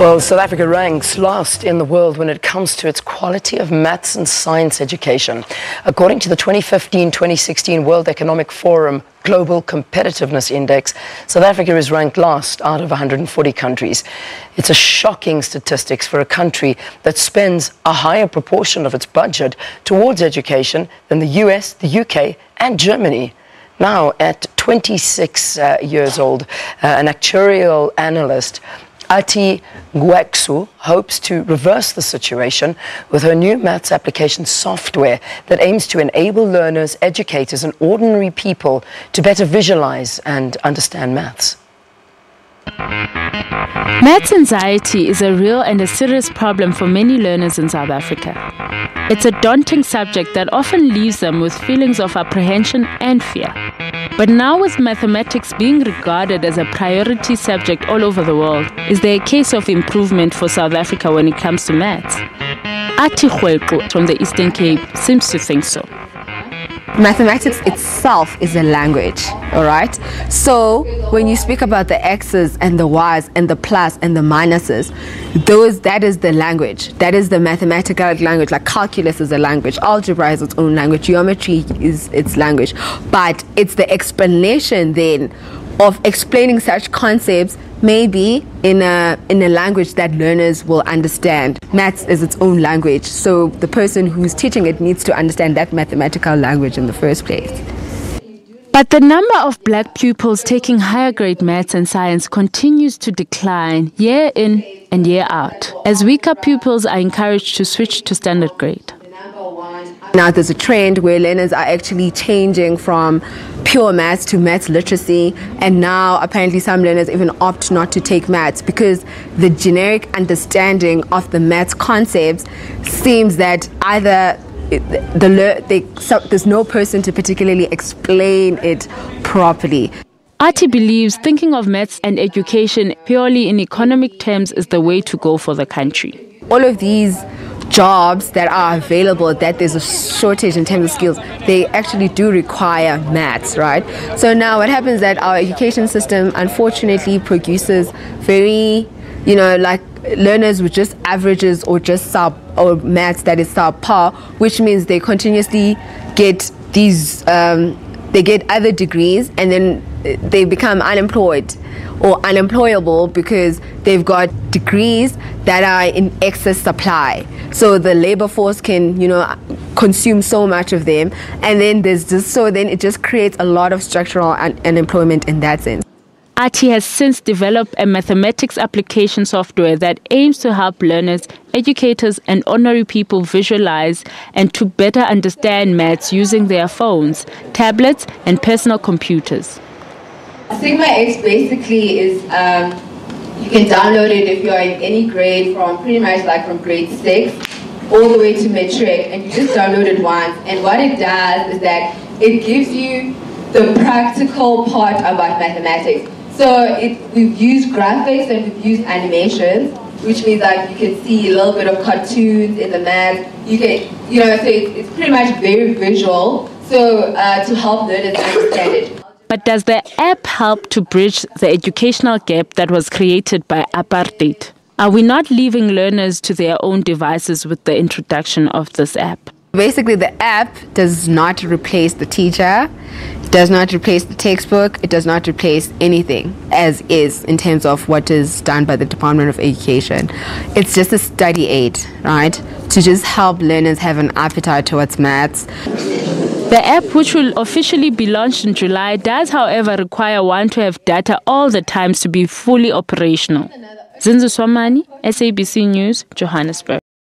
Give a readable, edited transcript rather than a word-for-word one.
Well, South Africa ranks last in the world when it comes to its quality of maths and science education. According to the 2015-2016 World Economic Forum Global Competitiveness Index, South Africa is ranked last out of 140 countries. It's a shocking statistics for a country that spends a higher proportion of its budget towards education than the US, the UK, and Germany. Now, at 26 years old, an actuarial analyst, Athi Rwexu, hopes to reverse the situation with her new maths application software that aims to enable learners, educators, and ordinary people to better visualize and understand maths. Maths anxiety is a real and a serious problem for many learners in South Africa. It's a daunting subject that often leaves them with feelings of apprehension and fear. But now, with mathematics being regarded as a priority subject all over the world, is there a case of improvement for South Africa when it comes to maths? Athi Rwexu from the Eastern Cape seems to think so. Mathematics itself is a language, all right? So when you speak about the x's and the y's and the plus and the minuses, that is the language. That is the mathematical language. Like calculus is a language, algebra is its own language, geometry is its language. But it's the explanation then of explaining such concepts maybe in a language that learners will understand. Maths is its own language, so the person who's teaching it needs to understand that mathematical language in the first place. But the number of black pupils taking higher grade maths and science continues to decline year in and year out, as weaker pupils are encouraged to switch to standard grade. Now there's a trend where learners are actually changing from pure maths to maths literacy, and now apparently some learners even opt not to take maths because the generic understanding of the maths concepts seems that either there's no person to particularly explain it properly. Athi believes thinking of maths and education purely in economic terms is the way to go for the country. All of these jobs that are available, that there's a shortage in terms of skills, they actually do require maths, right? So now what happens is that our education system unfortunately produces very, like learners with just averages or just or maths that is subpar, which means they continuously get these, they get other degrees and then they become unemployed or unemployable because they've got degrees that are in excess supply. So the labor force can, consume so much of them, and then then it just creates a lot of structural unemployment in that sense. Athi has since developed a mathematics application software that aims to help learners, educators, and ordinary people visualize and to better understand maths using their phones, tablets, and personal computers. Sigma X basically is, you can download it if you're in any grade from pretty much like from grade 6 all the way to matric, and you just download it once. And what it does is that it gives you the practical part about mathematics. So we've used graphics and we've used animations, which means that you can see a little bit of cartoons in the math. You can, so it's pretty much very visual, so to help learners understand it. But does the app help to bridge the educational gap that was created by apartheid? Are we not leaving learners to their own devices with the introduction of this app? Basically, the app does not replace the teacher, it does not replace the textbook, it does not replace anything as is in terms of what is done by the Department of Education. It's just a study aid, right, to just help learners have an appetite towards maths. The app, which will officially be launched in July, does, however, require one to have data all the times to be fully operational. Zinzu Swamani, SABC News, Johannesburg.